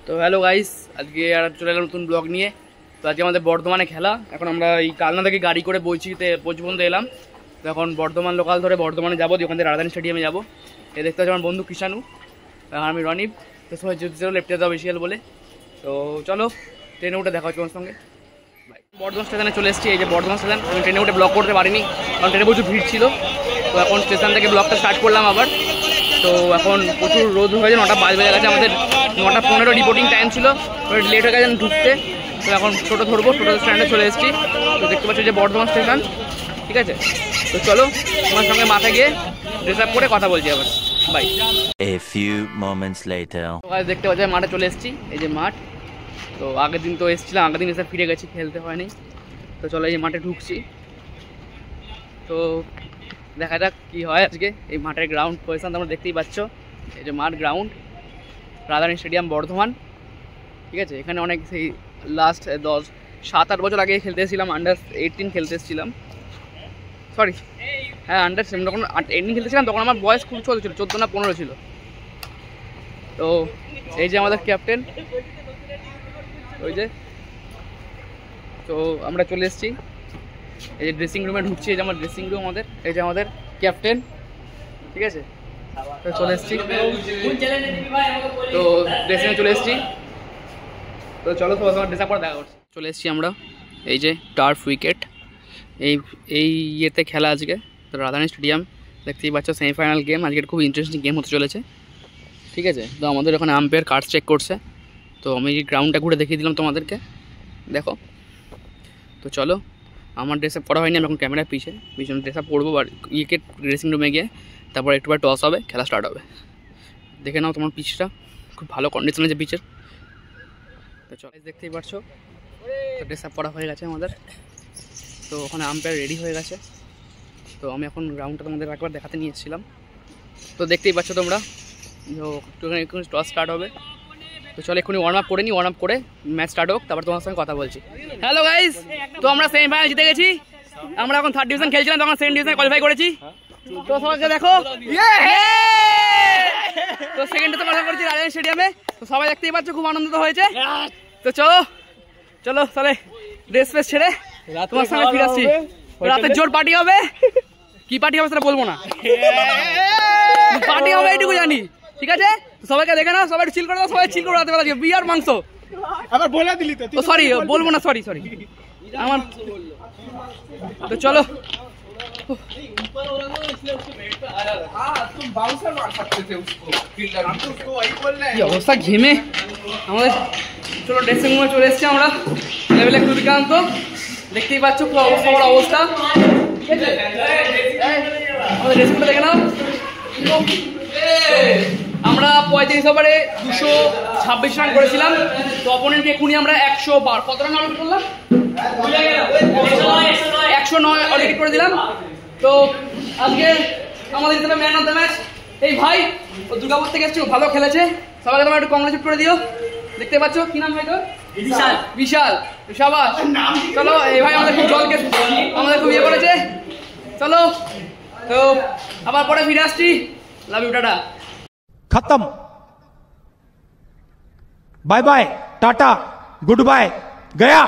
তো hello guys, আজকে আর চলে এলাম নতুন ব্লগ নিয়ে। তো আজকে আমাদের বর্ধমানে খেলা। এখন আমরা এই কালনা থেকে গাড়ি করে বইচিতে পর্যন্ত এলাম। তো এখন বর্ধমান লোকাল ধরে বর্ধমানে যাবো, ওখান থেকে রাজধানী স্টেডিয়ামে যাবো। এ দেখতে হচ্ছে আমার বন্ধু কৃষাণু, আর আমি রনিব। তো সময় যেতে লেফটে যাওয়া বেশি বলে। তো চলো ট্রেনে উঠে দেখা হচ্ছে আমার সঙ্গে। বর্ধমান স্টেশনে চলে এসেছি। এই যে বর্ধমান স্টেশন। আমি ট্রেনে উঠে ব্লগ করতে পারিনি, কারণ ট্রেনে প্রচুর ভিড় ছিল। তো এখন স্টেশন থেকে ব্লগটা স্টার্ট করলাম আবার। তো এখন প্রচুর রোদ হয়েছে, 9টা বাজে গেছে। আমাদের 9:15 রিপোর্টিং টাইম ছিল, লেট হয়ে গেছে ঢুকতে। তো এখন টোটো ধরবো, টোটো স্ট্যান্ডে চলে এসেছি। তো দেখতে পাচ্ছি যে বর্ধমান স্টেশন, ঠিক আছে। তো চলো তোমার সঙ্গে মাথায় গিয়ে ড্রেস আপ করে কথা বলছি আবার। By. A few moments later. দেখতে পাচ্ছি মাঠে চলে এসেছি। এই যে মাঠ। তো আগের দিন তো এসেছিলাম, আগের দিন এসে ফিরে গেছি, খেলতে হয়নি। তো চলো এই মাঠে ঢুকছি। তো দেখা যাক কী হয় আজকে। এই মাঠের গ্রাউন্ড পজিশন তোমরা দেখতেই পাচ্ছ। এই যে মাঠ গ্রাউন্ড, রাজধানী স্টেডিয়াম বর্ধমান, ঠিক আছে। এখানে অনেক সেই লাস্ট 7-8 বছর আগে খেলতে এসেছিলাম, আন্ডার-18 খেলতে এসেছিলাম। সরি, হ্যাঁ আন্ডার-17 যখন 18 খেলতে ছিলাম তখন আমার বয়স খুব ছোটো ছিল, 14 না 15 ছিল। তো এই যে আমাদের ক্যাপ্টেন, ওই যে। তো আমরা চলে এসেছি, এই যে ড্রেসিং রুমে ঢুকছি। এই যে আমার ড্রেসিং রুম আমাদের, এই যে আমাদের ক্যাপ্টেন, ঠিক আছে। তো চলে এসেছি, তো ড্রেসিং রুমে চলে এসেছি। তো চলো সবার সঙ্গে ড্রেস আপ করে দেখা করছি। চলে এসেছি আমরা, এই যে টার্ফ উইকেট, এই ইয়েতে খেলা আজকে। তো রাজধানী স্টেডিয়াম দেখতেই পাচ্ছ, সেমিফাইনাল গেম আজকে। খুব ইন্টারেস্টিং গেম হতে চলেছে, ঠিক আছে। তো আমাদের ওখানে আম্পায়ার কার্ড চেক করছে। তো আমি গ্রাউন্ডটা ঘুরে দেখিয়ে দিলাম তোমাদেরকে, দেখো। তো চলো, আমার ড্রেস আপ করা হয়নি, আমি এখন ক্যামেরার পিছনে ড্রেস আপ করবো। আর উইকেট ড্রেসিং রুমে গিয়ে তারপর একটু টস হবে, খেলা স্টার্ট হবে। দেখে নাও তোমার পিচটা, খুব ভালো কন্ডিশন আছে পিচের। তো চলো, দেখতেই পারছো ড্রেস আপ করা হয়ে গেছে আমাদের। তো ওখানে আম্পায়ার রেডি হয়ে গেছে। তো আমি এখন গ্রাউন্ডটা তোমাদের একবার দেখাতে নিয়ে এসেছিলাম। তো দেখতেই পাচ্ছ তোমরা, একটুখানি টস স্টার্ট হবে। তো চলো এক্ষুনি ওয়ার্ম আপ করে নিই, ওয়ার্ম আপ করে ম্যাচ স্টার্ট হোক, তারপর তোমার সঙ্গে কথা বলছি। হ্যালো গাইস, তো আমরা সেমিফাইনাল জিতে গেছি। আমরা এখন 3rd ডিভিশন খেলছিলাম, তখন 2nd ডিভিশনে কোয়ালিফাই করেছি। তো সবাইকে দেখো, তো সেকেন্ডে তো কোয়ালিফাই করেছি রাজধানী স্টেডিয়ামে। তো সবাই দেখতেই পাচ্ছ, খুব আনন্দিত হয়েছে। তো চলো চলো তাহলে ড্রেস ফ্রেস ছেড়ে তোমার সঙ্গে ফিরে আসছি। রাতে জোর পার্টি হবে, কি পার্টি হবে সেটা বলবো না, পার্টি হবে এইটুকু জানি, ঠিক আছে। সবাইকে দেখে নাও, সবাই চিল করে দাও, সবাই চিল করে রাতে বেলা বিয়ার মাংস আবার বলে দিলি তো। সরি বলবো না, সরি আমার। তো চলো, অবস্থা ঘেমে আমাদের। চলো ড্রেসিং রুমে চলে এসছি আমরা, লেভেলে দুর্দান্ত। দেখতেই পাচ্ছ খুব অবস্থা, ঠিক আছে। আমাদের ড্রেসিং রুমটা দেখে নাও। আমরা 35 ওভারে 226 রান করেছিলাম। তো অপোনেন্টকে এখনই আমরা 112 কত রান আউট করলাম, 109 অলরেডি করে দিলাম। তো আজকে আমাদের হিসেবে ম্যান অফ দ্য ম্যাচ এই ভাই, ও দুর্গাপুর থেকে এসছে, ভালো খেলেছে। সবাইকে তোমরা একটু কংগ্রেচুলেট করে দিও। দেখতে পাচ্ছ কি নাম ভাই তোর? বিশাল, শাবাশ। চলো এই ভাই আমাদের খুব জলকে আমাদের খুব ইয়ে করেছে। চলো, তো আবার পরে ফিরে আসছি। Love you, tata. खत्म, bye bye, tata, goodbye, गया।